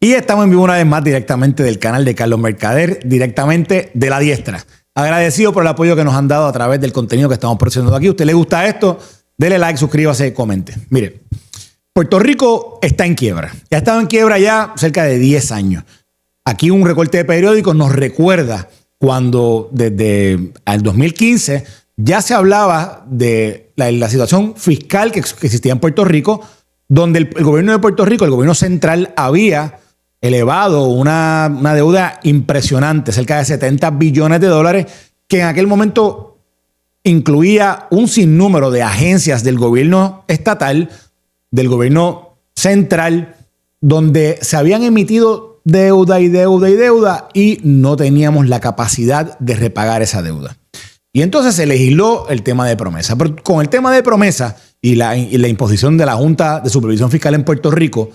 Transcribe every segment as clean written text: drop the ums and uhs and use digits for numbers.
Y estamos en vivo una vez más directamente del canal de Carlos Mercader, directamente de La Diestra. Agradecido por el apoyo que nos han dado a través del contenido que estamos presentando aquí. ¿A usted le gusta esto? Dele like, suscríbase, comente. Mire, Puerto Rico está en quiebra. Ya ha estado en quiebra ya cerca de 10 años. Aquí un recorte de periódicos nos recuerda cuando desde el 2015 ya se hablaba de la situación fiscal que existía en Puerto Rico, donde el gobierno de Puerto Rico, el gobierno central, había elevado una deuda impresionante, cerca de 70 billones de dólares, que en aquel momento incluía un sinnúmero de agencias del gobierno estatal, del gobierno central, donde se habían emitido deuda y no teníamos la capacidad de repagar esa deuda. Y entonces se legisló el tema de promesa. Pero con el tema de promesa y la imposición de la Junta de Supervisión Fiscal en Puerto Rico,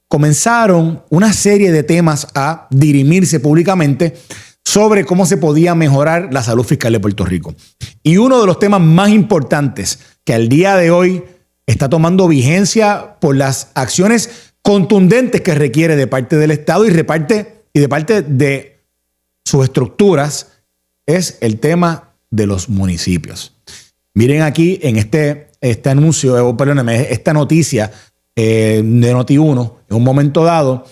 comenzaron una serie de temas a dirimirse públicamente sobre cómo se podía mejorar la salud fiscal de Puerto Rico. Y uno de los temas más importantes que al día de hoy está tomando vigencia por las acciones contundentes que requiere de parte del Estado y de parte de sus estructuras es el tema de los municipios. Miren aquí en este anuncio, perdóname, esta noticia de Noti1, en un momento dado,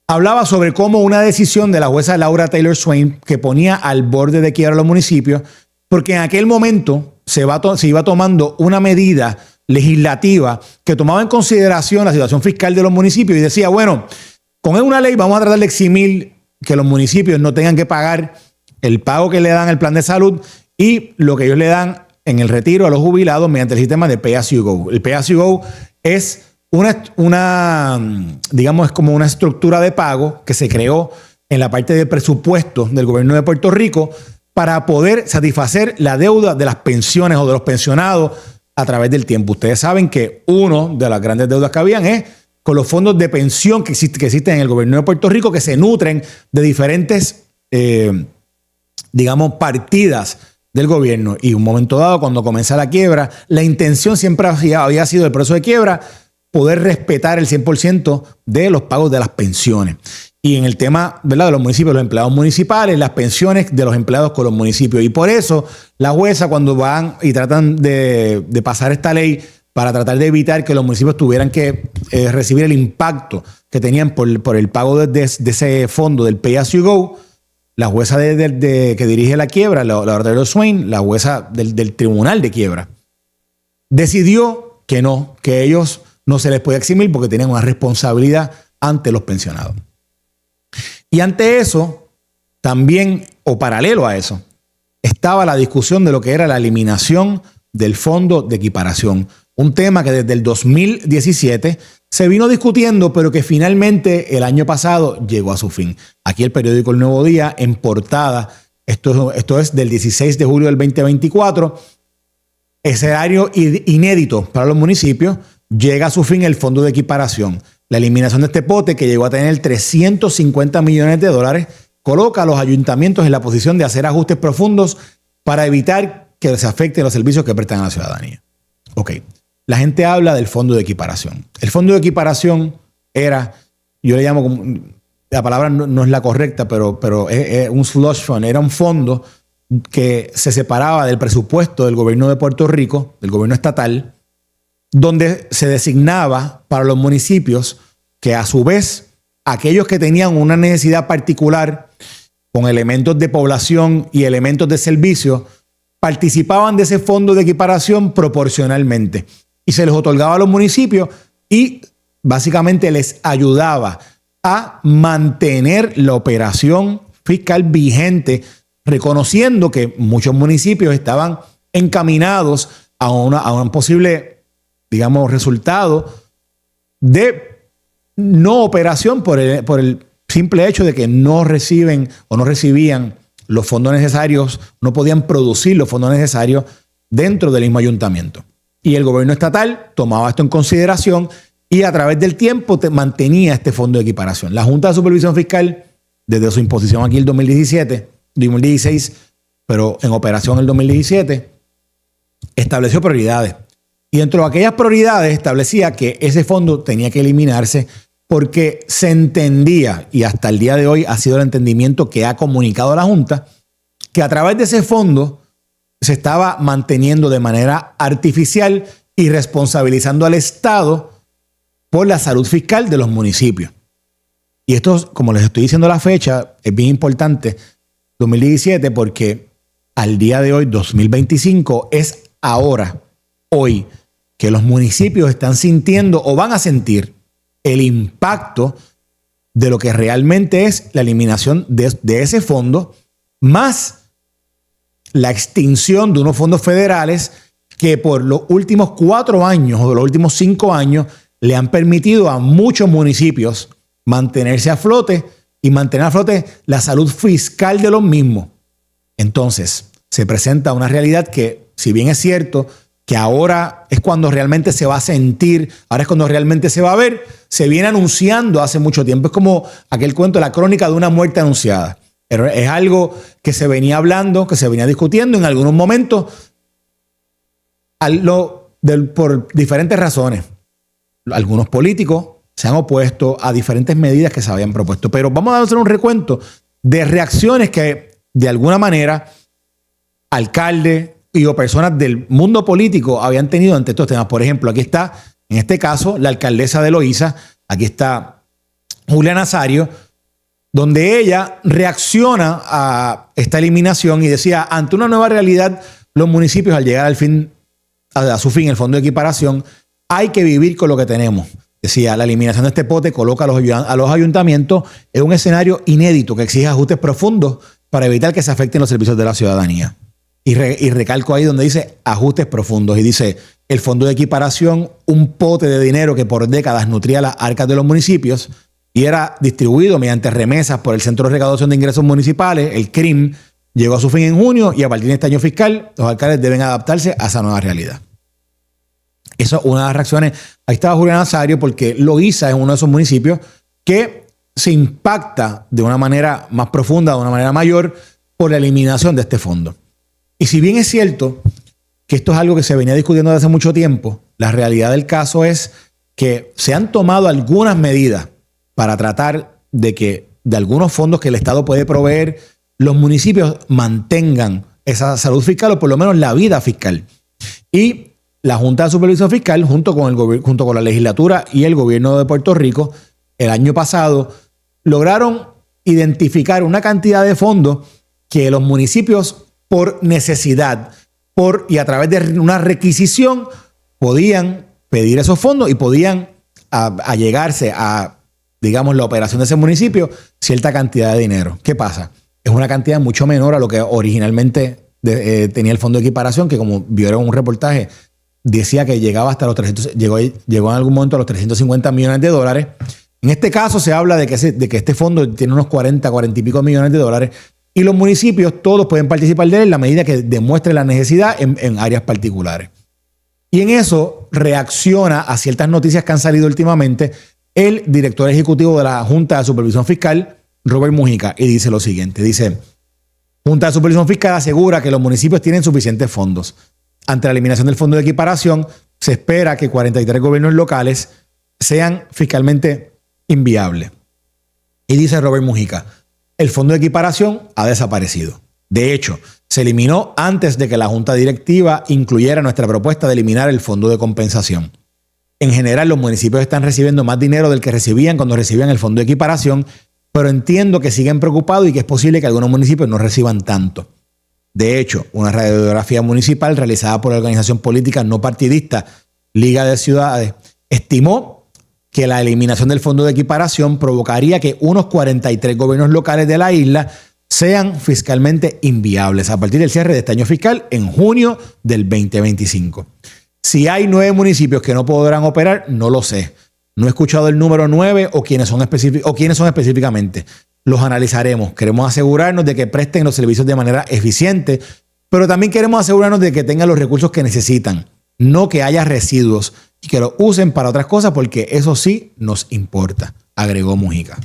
hablaba sobre cómo una decisión de la jueza Laura Taylor Swain que ponía al borde de quiebra a los municipios, porque en aquel momento se iba tomando una medida legislativa que tomaba en consideración la situación fiscal de los municipios y decía, bueno, con una ley vamos a tratar de eximir que los municipios no tengan que pagar el pago que le dan al plan de salud y lo que ellos le dan en el retiro a los jubilados mediante el sistema de Pay As You Go. El Pay As You Go es digamos, es como una estructura de pago que se creó en la parte de presupuesto del gobierno de Puerto Rico para poder satisfacer la deuda de las pensiones o de los pensionados a través del tiempo. Ustedes saben que una de las grandes deudas que habían es con los fondos de pensión que existen en el gobierno de Puerto Rico, que se nutren de diferentes, digamos, partidas del gobierno. Y un momento dado, cuando comienza la quiebra, la intención siempre había sido el proceso de quiebra, poder respetar el 100% de los pagos de las pensiones. Y en el tema, ¿verdad?, de los municipios, los empleados municipales, las pensiones de los empleados con los municipios. Y por eso la jueza, cuando van y tratan de pasar esta ley para tratar de evitar que los municipios tuvieran que recibir el impacto que tenían por el pago de ese fondo del Pay As You Go, la jueza que dirige la quiebra, la Taylor Swain, la jueza del Tribunal de Quiebra, decidió que ellos no se les podía eximir porque tenían una responsabilidad ante los pensionados. Y ante eso, también, o paralelo a eso, estaba la discusión de lo que era la eliminación del fondo de equiparación. Un tema que desde el 2017 se vino discutiendo, pero que finalmente el año pasado llegó a su fin. Aquí el periódico El Nuevo Día, en portada, esto es del 16 de julio del 2024, escenario inédito para los municipios, llega a su fin el fondo de equiparación. La eliminación de este pote, que llegó a tener 350 millones de dólares, coloca a los ayuntamientos en la posición de hacer ajustes profundos para evitar que se afecten los servicios que prestan a la ciudadanía. Ok, la gente habla del fondo de equiparación. El fondo de equiparación era, yo le llamo, la palabra no es la correcta, pero es un slush fund, era un fondo que se separaba del presupuesto del gobierno de Puerto Rico, del gobierno estatal, donde se designaba para los municipios que a su vez aquellos que tenían una necesidad particular con elementos de población y elementos de servicio participaban de ese fondo de equiparación proporcionalmente y se les otorgaba a los municipios y básicamente les ayudaba a mantener la operación fiscal vigente, reconociendo que muchos municipios estaban encaminados a un posible, digamos, resultado de no operación por el simple hecho de que no reciben o no recibían los fondos necesarios, no podían producir los fondos necesarios dentro del mismo ayuntamiento. Y el gobierno estatal tomaba esto en consideración y a través del tiempo mantenía este fondo de equiparación. La Junta de Supervisión Fiscal, desde su imposición aquí el 2016, pero en operación el 2017, estableció prioridades. Y dentro de aquellas prioridades establecía que ese fondo tenía que eliminarse porque se entendía, y hasta el día de hoy ha sido el entendimiento que ha comunicado la Junta, que a través de ese fondo se estaba manteniendo de manera artificial y responsabilizando al Estado por la salud fiscal de los municipios. Y esto, como les estoy diciendo la fecha, es bien importante, 2017, porque al día de hoy, 2025, es ahora, hoy, que los municipios están sintiendo o van a sentir el impacto de lo que realmente es la eliminación de ese fondo, más la extinción de unos fondos federales que por los últimos 4 años o los últimos 5 años le han permitido a muchos municipios mantenerse a flote y mantener a flote la salud fiscal de los mismos. Entonces, se presenta una realidad que, si bien es cierto que ahora es cuando realmente se va a sentir, ahora es cuando realmente se va a ver, se viene anunciando hace mucho tiempo. Es como aquel cuento, la crónica de una muerte anunciada. Es algo que se venía hablando, que se venía discutiendo en algunos momentos por diferentes razones. Algunos políticos se han opuesto a diferentes medidas que se habían propuesto. Pero vamos a hacer un recuento de reacciones que, de alguna manera, alcaldes o personas del mundo político habían tenido ante estos temas. Por ejemplo, aquí está, en este caso, la alcaldesa de Loíza. Aquí está Julia Nazario, donde ella reacciona a esta eliminación y decía, ante una nueva realidad, los municipios, al llegar a su fin, el fondo de equiparación, hay que vivir con lo que tenemos. Decía, la eliminación de este pote coloca a los ayuntamientos en un escenario inédito que exige ajustes profundos para evitar que se afecten los servicios de la ciudadanía. Y recalco ahí donde dice ajustes profundos. Y dice, el fondo de equiparación, un pote de dinero que por décadas nutría las arcas de los municipios y era distribuido mediante remesas por el Centro de Recaudación de Ingresos Municipales, el CRIM, llegó a su fin en junio y a partir de este año fiscal, los alcaldes deben adaptarse a esa nueva realidad. Eso es una de las reacciones. Ahí estaba Julia Nazario, porque Loíza es uno de esos municipios que se impacta de una manera más profunda, de una manera mayor, por la eliminación de este fondo. Y si bien es cierto que esto es algo que se venía discutiendo desde hace mucho tiempo, la realidad del caso es que se han tomado algunas medidas para tratar de que de algunos fondos que el Estado puede proveer, los municipios mantengan esa salud fiscal o por lo menos la vida fiscal. Y la Junta de Supervisión Fiscal, junto con la legislatura y el gobierno de Puerto Rico, el año pasado, lograron identificar una cantidad de fondos que los municipios, por necesidad y a través de una requisición, podían pedir esos fondos y podían allegarse a, digamos, la operación de ese municipio cierta cantidad de dinero. ¿Qué pasa? Es una cantidad mucho menor a lo que originalmente tenía el fondo de equiparación, que como vieron en un reportaje, decía que llegaba hasta los 300, llegó en algún momento a los $350 millones. En este caso se habla de que este fondo tiene unos 40 y pico millones de dólares y los municipios todos pueden participar de él en la medida que demuestre la necesidad en áreas particulares. Y en eso reacciona a ciertas noticias que han salido últimamente el director ejecutivo de la Junta de Supervisión Fiscal, Robert Mujica, y dice lo siguiente. Dice, Junta de Supervisión Fiscal asegura que los municipios tienen suficientes fondos. Ante la eliminación del fondo de equiparación, se espera que 43 gobiernos locales sean fiscalmente inviables. Y dice Robert Mujica, el fondo de equiparación ha desaparecido. De hecho, se eliminó antes de que la Junta Directiva incluyera nuestra propuesta de eliminar el fondo de compensación. En general, los municipios están recibiendo más dinero del que recibían cuando recibían el fondo de equiparación, pero entiendo que siguen preocupados y que es posible que algunos municipios no reciban tanto. De hecho, una radiografía municipal realizada por la organización política no partidista Liga de Ciudades estimó que la eliminación del fondo de equiparación provocaría que unos 43 gobiernos locales de la isla sean fiscalmente inviables a partir del cierre de este año fiscal en junio del 2025. Si hay 9 municipios que no podrán operar, no lo sé. No he escuchado el número 9 o quiénes son específicamente. Los analizaremos. Queremos asegurarnos de que presten los servicios de manera eficiente, pero también queremos asegurarnos de que tengan los recursos que necesitan, no que haya residuos y que los usen para otras cosas, porque eso sí nos importa, agregó Mujica.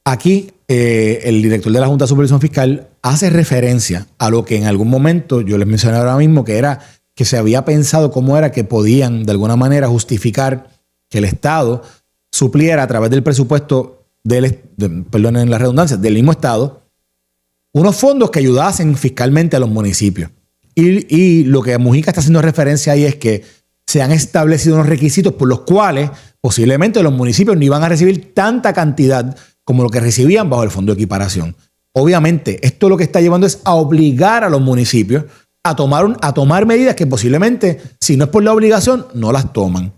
Aquí el director de la Junta de Supervisión Fiscal hace referencia a lo que en algún momento yo les mencioné ahora mismo, que era que se había pensado cómo era que podían de alguna manera justificar que el Estado supliera a través del presupuesto perdonen la redundancia, del mismo Estado, unos fondos que ayudasen fiscalmente a los municipios. Y lo que Mujica está haciendo referencia ahí es que se han establecido unos requisitos por los cuales posiblemente los municipios no iban a recibir tanta cantidad como lo que recibían bajo el fondo de equiparación. Obviamente, esto lo que está llevando es a obligar a los municipios a tomar medidas que posiblemente, si no es por la obligación, no las toman.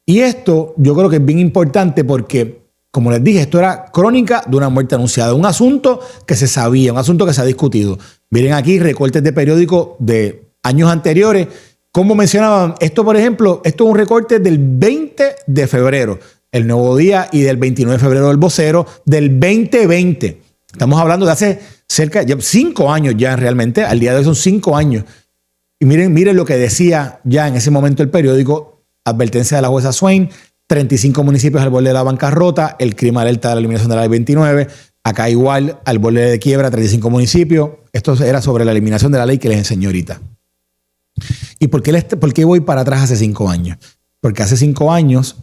Y esto yo creo que es bien importante porque, como les dije, esto era crónica de una muerte anunciada, un asunto que se sabía, un asunto que se ha discutido. Miren aquí recortes de periódicos de años anteriores. Como mencionaban, esto por ejemplo, esto es un recorte del 20 de febrero, el Nuevo Día, y del 29 de febrero del Vocero, del 2020. Estamos hablando de hace cerca de 5 años ya realmente, al día de hoy son 5 años. Y miren lo que decía ya en ese momento el periódico, advertencia de la jueza Swain, 35 municipios al borde de la bancarrota, el crimen alerta de la eliminación de la ley 29, acá igual al borde de quiebra, 35 municipios. Esto era sobre la eliminación de la ley que les enseñé ahorita. ¿Y por qué voy para atrás hace 5 años? Porque hace 5 años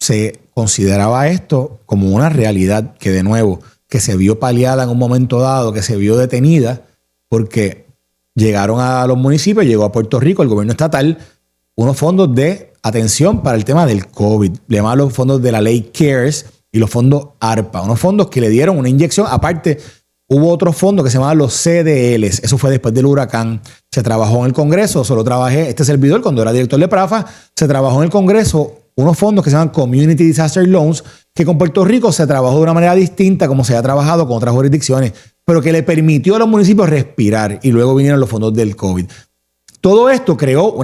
se consideraba esto como una realidad que, de nuevo, que se vio paliada en un momento dado, que se vio detenida, porque llegaron a los municipios, llegó a Puerto Rico, el gobierno estatal, unos fondos de atención para el tema del COVID. Le llaman los fondos de la ley CARES y los fondos ARPA, unos fondos que le dieron una inyección. Aparte, hubo otros fondos que se llamaban los CDLs. Eso fue después del huracán. Se trabajó en el Congreso, solo trabajé, este servidor, cuando era director de PRAFA, se trabajó en el Congreso unos fondos que se llaman Community Disaster Loans, que con Puerto Rico se trabajó de una manera distinta como se ha trabajado con otras jurisdicciones, pero que le permitió a los municipios respirar, y luego vinieron los fondos del COVID. Todo esto creó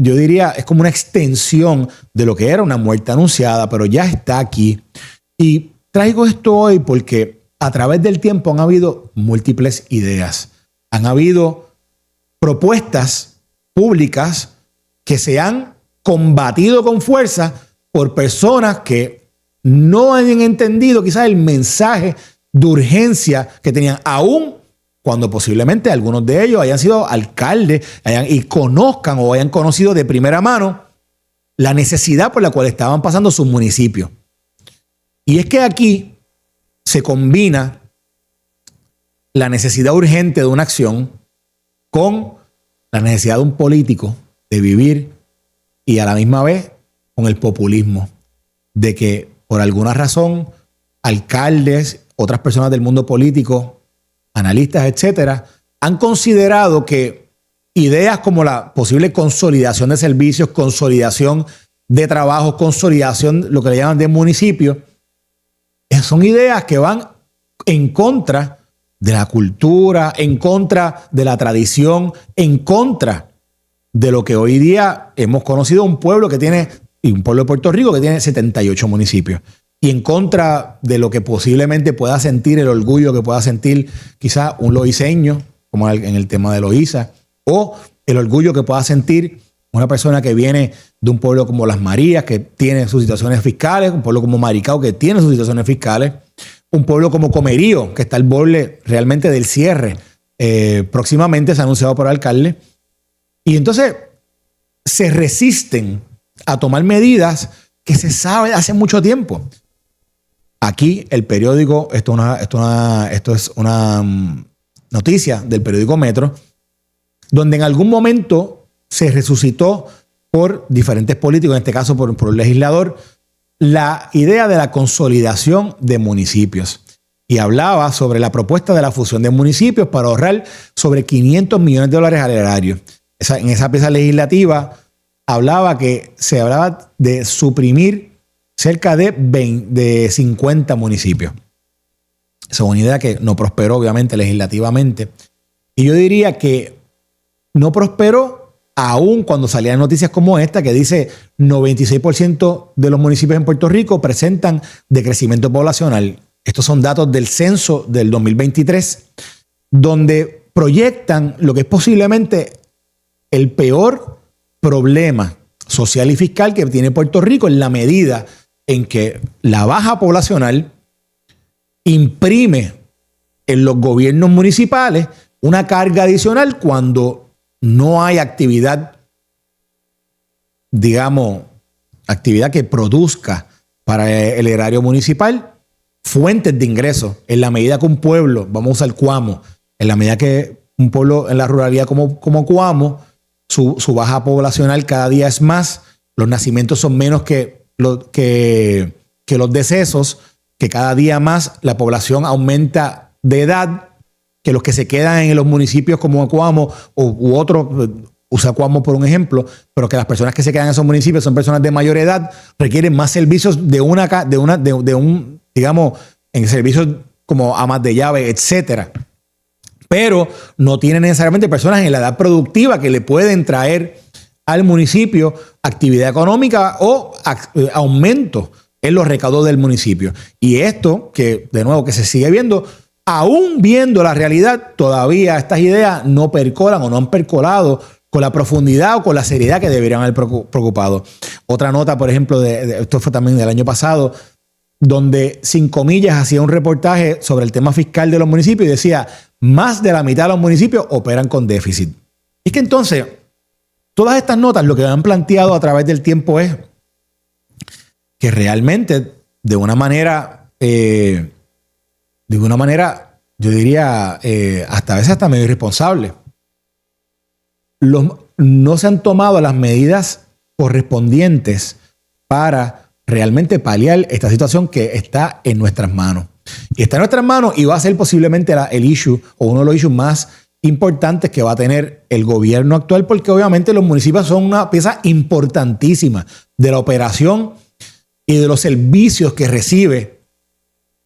yo diría, es como una extensión de lo que era una muerte anunciada, pero ya está aquí. Y traigo esto hoy porque a través del tiempo han habido múltiples ideas. Han habido propuestas públicas que se han combatido con fuerza por personas que no han entendido quizás el mensaje de urgencia que tenían, aún cuando posiblemente algunos de ellos hayan sido alcaldes y conozcan o hayan conocido de primera mano la necesidad por la cual estaban pasando sus municipios. Y es que aquí se combina la necesidad urgente de una acción con la necesidad de un político de vivir, y a la misma vez con el populismo, de que por alguna razón alcaldes, otras personas del mundo político, analistas, etcétera, han considerado que ideas como la posible consolidación de servicios, consolidación de trabajos, consolidación, lo que le llaman de municipios, son ideas que van en contra de la cultura, en contra de la tradición, en contra de lo que hoy día hemos conocido un pueblo que tiene, y un pueblo de Puerto Rico que tiene 78 municipios. Y en contra de lo que posiblemente pueda sentir, el orgullo que pueda sentir quizás un loiseño, como en el tema de Loíza, o el orgullo que pueda sentir una persona que viene de un pueblo como Las Marías, que tiene sus situaciones fiscales, un pueblo como Maricao, que tiene sus situaciones fiscales, un pueblo como Comerío, que está al borde realmente del cierre. Próximamente se ha anunciado por el alcalde. Y entonces se resisten a tomar medidas que se sabe hace mucho tiempo. Aquí el periódico, esto es una noticia del periódico Metro, donde en algún momento se resucitó por diferentes políticos, en este caso por un legislador, la idea de la consolidación de municipios. Y hablaba sobre la propuesta de la fusión de municipios para ahorrar sobre $500 millones al erario. En esa pieza legislativa se hablaba de suprimir cerca de 50 municipios. Esa es una idea que no prosperó, obviamente, legislativamente. Y yo diría que no prosperó aún cuando salían noticias como esta, que dice 96% de los municipios en Puerto Rico presentan decrecimiento poblacional. Estos son datos del censo del 2023, donde proyectan lo que es posiblemente el peor problema social y fiscal que tiene Puerto Rico, en la medida en que la baja poblacional imprime en los gobiernos municipales una carga adicional cuando no hay actividad, digamos, actividad que produzca para el erario municipal fuentes de ingresos. En la medida que un pueblo, vamos a usar Cuamo, en la medida que un pueblo en la ruralidad como Cuamo, su baja poblacional cada día es más, los nacimientos son menos que los decesos, que cada día más la población aumenta de edad, que los que se quedan en los municipios como Cuamo u otros, usa Cuamo por un ejemplo, pero que las personas que se quedan en esos municipios son personas de mayor edad, requieren más servicios digamos, en servicios como amas de llave, etcétera. Pero no tienen necesariamente personas en la edad productiva que le pueden traer al municipio actividad económica o aumento en los recaudos del municipio. Y esto, que de nuevo que se sigue viendo, aún viendo la realidad, todavía estas ideas no percolan o no han percolado con la profundidad o con la seriedad que deberían haber preocupado. Otra nota, por ejemplo, esto fue también del año pasado, donde 5 Millas hacía un reportaje sobre el tema fiscal de los municipios y decía, más de la mitad de los municipios operan con déficit. Y es que entonces, todas estas notas lo que han planteado a través del tiempo es que realmente, de una manera, yo diría, hasta a veces hasta medio irresponsable, no se han tomado las medidas correspondientes para realmente paliar esta situación que está en nuestras manos. Y está en nuestras manos y va a ser posiblemente el issue o uno de los issues más importantes que va a tener el gobierno actual, porque obviamente los municipios son una pieza importantísima de la operación y de los servicios que recibe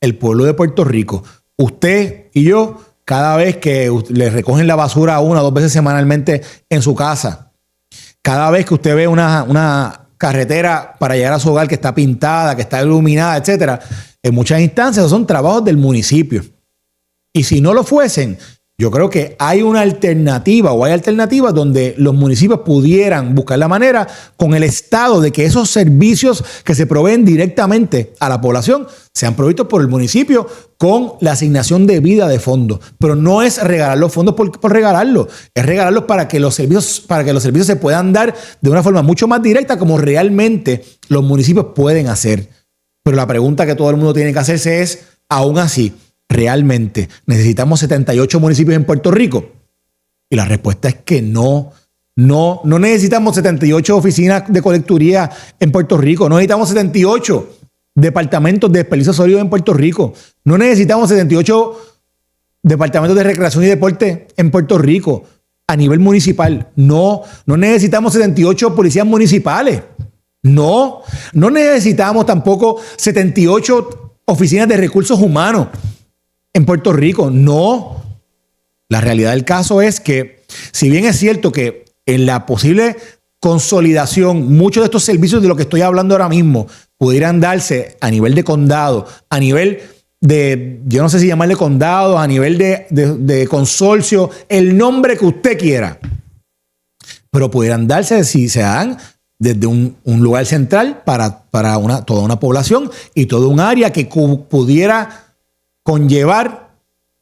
el pueblo de Puerto Rico. Usted y yo, cada vez que le recogen la basura 1 o 2 veces semanalmente en su casa, cada vez que usted ve una carretera para llegar a su hogar que está pintada, que está iluminada, etcétera, en muchas instancias son trabajos del municipio. Y si no lo fuesen, yo creo que hay una alternativa o hay alternativas donde los municipios pudieran buscar la manera con el Estado de que esos servicios que se proveen directamente a la población sean provistos por el municipio con la asignación debida de fondos. Pero no es regalar los fondos por regalarlos, es regalarlos para que los servicios se puedan dar de una forma mucho más directa como realmente los municipios pueden hacer. Pero la pregunta que todo el mundo tiene que hacerse es, aún así, ¿realmente necesitamos 78 municipios en Puerto Rico? Y la respuesta es que no necesitamos 78 oficinas de colecturía en Puerto Rico, no necesitamos 78 departamentos de desperdicio sólido en Puerto Rico, no necesitamos 78 departamentos de recreación y deporte en Puerto Rico a nivel municipal, no necesitamos 78 policías municipales, no necesitamos tampoco 78 oficinas de recursos humanos en Puerto Rico, no. La realidad del caso es que, si bien es cierto que en la posible consolidación, muchos de estos servicios de lo que estoy hablando ahora mismo pudieran darse a nivel de condado, a nivel de, yo no sé si llamarle condado, a nivel de consorcio, el nombre que usted quiera, pero pudieran darse si se dan desde un lugar central para toda una población y todo un área que pudiera conllevar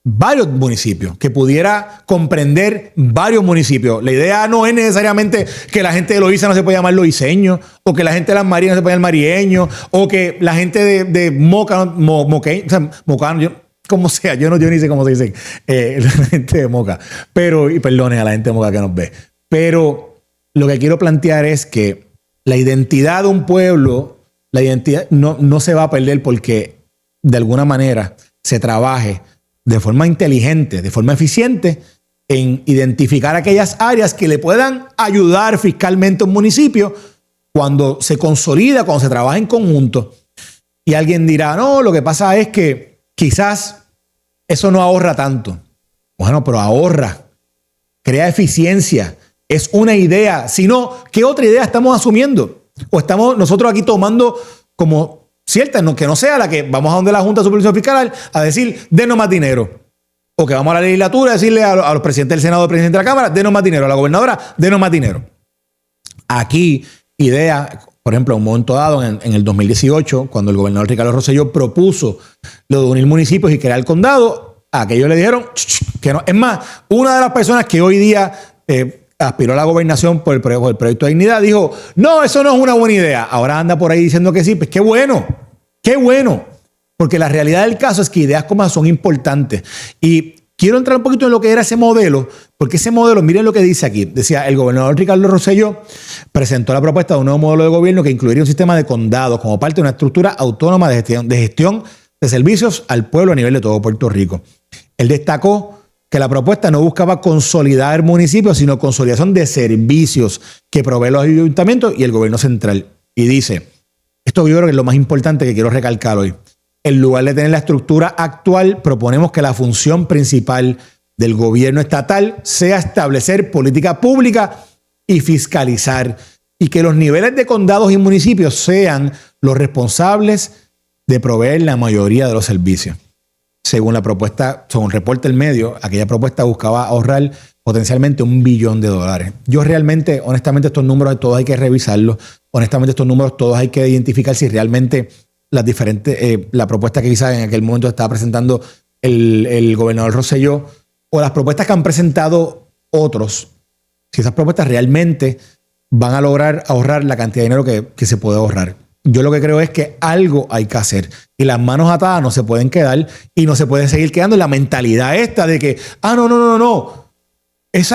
varios municipios, que pudiera comprender varios municipios. La idea no es necesariamente que la gente de Loíza no se puede llamar loiseño, o que la gente de Las Marías no se puede llamar marieño, o que la gente de Moca, Mocano, como sea, yo ni sé cómo se dice la gente de Moca, pero, y perdonen a la gente de Moca que nos ve, pero lo que quiero plantear es que la identidad de un pueblo, la identidad no se va a perder porque de alguna manera se trabaje de forma inteligente, de forma eficiente en identificar aquellas áreas que le puedan ayudar fiscalmente a un municipio cuando se consolida, cuando se trabaja en conjunto. Y alguien dirá, no, lo que pasa es que quizás eso no ahorra tanto. Bueno, pero ahorra, crea eficiencia, es una idea. Si no, ¿qué otra idea estamos asumiendo? O estamos nosotros aquí tomando como cierta, que no sea la que vamos a donde la Junta de Supervisión Fiscal a decir, denos más dinero. O que vamos a la legislatura a decirle a los presidentes del Senado, al presidente de la Cámara, denos más dinero. A la gobernadora, denos más dinero. Aquí, idea, por ejemplo, en un momento dado, en el 2018, cuando el gobernador Ricardo Rosselló propuso lo de unir municipios y crear el condado, a aquellos le dijeron que no. Es más, una de las personas que hoy día aspiró a la gobernación por el proyecto de dignidad, dijo, no, eso no es una buena idea. Ahora anda por ahí diciendo que sí. Pues qué bueno, qué bueno. Porque la realidad del caso es que ideas como esas son importantes. Y quiero entrar un poquito en lo que era ese modelo, porque ese modelo, miren lo que dice aquí. Decía, el gobernador Ricardo Rosselló presentó la propuesta de un nuevo modelo de gobierno que incluiría un sistema de condados como parte de una estructura autónoma de gestión de servicios al pueblo a nivel de todo Puerto Rico. Él destacó que la propuesta no buscaba consolidar municipios, sino consolidación de servicios que proveen los ayuntamientos y el gobierno central. Y dice, esto yo creo que es lo más importante que quiero recalcar hoy. En lugar de tener la estructura actual, proponemos que la función principal del gobierno estatal sea establecer política pública y fiscalizar, y que los niveles de condados y municipios sean los responsables de proveer la mayoría de los servicios. Según la propuesta, según reporte el medio, aquella propuesta buscaba ahorrar potencialmente $1 billón. Yo realmente, honestamente, estos números todos hay que revisarlos. Honestamente, estos números todos hay que identificar si realmente las diferentes, la propuesta que quizás en aquel momento estaba presentando el gobernador Rosselló o las propuestas que han presentado otros, si esas propuestas realmente van a lograr ahorrar la cantidad de dinero que se puede ahorrar. Yo lo que creo es que algo hay que hacer y las manos atadas no se pueden quedar y no se puede seguir quedando en la mentalidad esta de que, no.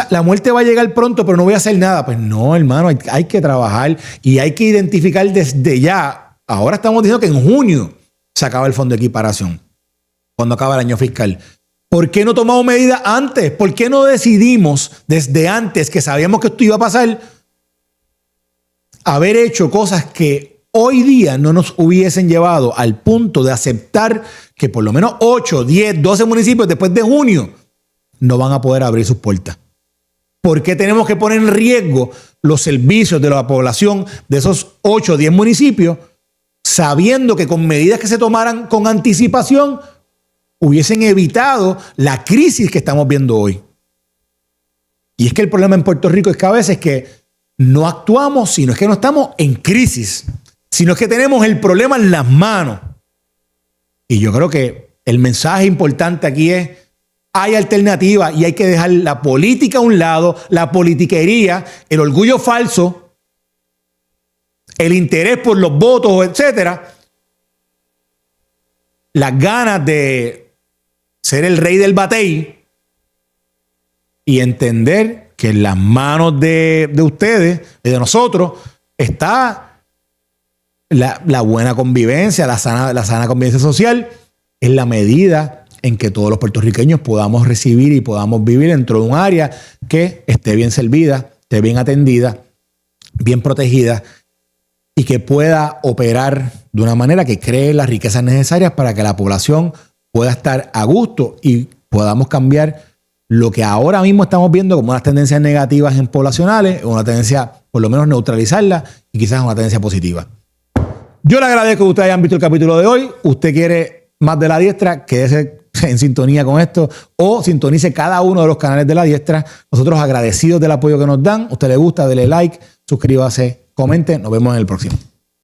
La muerte va a llegar pronto, pero no voy a hacer nada. Pues no, hermano, hay que trabajar y hay que identificar desde ya. Ahora estamos diciendo que en junio se acaba el fondo de equiparación, cuando acaba el año fiscal. ¿Por qué no tomamos medidas antes? ¿Por qué no decidimos desde antes que sabíamos que esto iba a pasar haber hecho cosas que hoy día no nos hubiesen llevado al punto de aceptar que por lo menos 8, 10, 12 municipios después de junio no van a poder abrir sus puertas? ¿Por qué tenemos que poner en riesgo los servicios de la población de esos 8 o 10 municipios sabiendo que con medidas que se tomaran con anticipación hubiesen evitado la crisis que estamos viendo hoy? Y es que el problema en Puerto Rico es que a veces que no actuamos, sino es que no estamos en crisis, sino es que tenemos el problema en las manos. Y yo creo que el mensaje importante aquí es, hay alternativa y hay que dejar la política a un lado, la politiquería, el orgullo falso, el interés por los votos, etcétera, las ganas de ser el rey del batey y entender que en las manos de ustedes y de nosotros está la buena convivencia, la sana convivencia social, en la medida en que todos los puertorriqueños podamos recibir y podamos vivir dentro de un área que esté bien servida, esté bien atendida, bien protegida, y que pueda operar de una manera que cree las riquezas necesarias para que la población pueda estar a gusto y podamos cambiar lo que ahora mismo estamos viendo como unas tendencias negativas en poblacionales, una tendencia, por lo menos neutralizarla, y quizás una tendencia positiva. Yo le agradezco que ustedes hayan visto el capítulo de hoy. Usted quiere más de La Diestra, quédese en sintonía con esto o sintonice cada uno de los canales de La Diestra. Nosotros agradecidos del apoyo que nos dan. Usted le gusta, dele like, suscríbase, comente. Nos vemos en el próximo.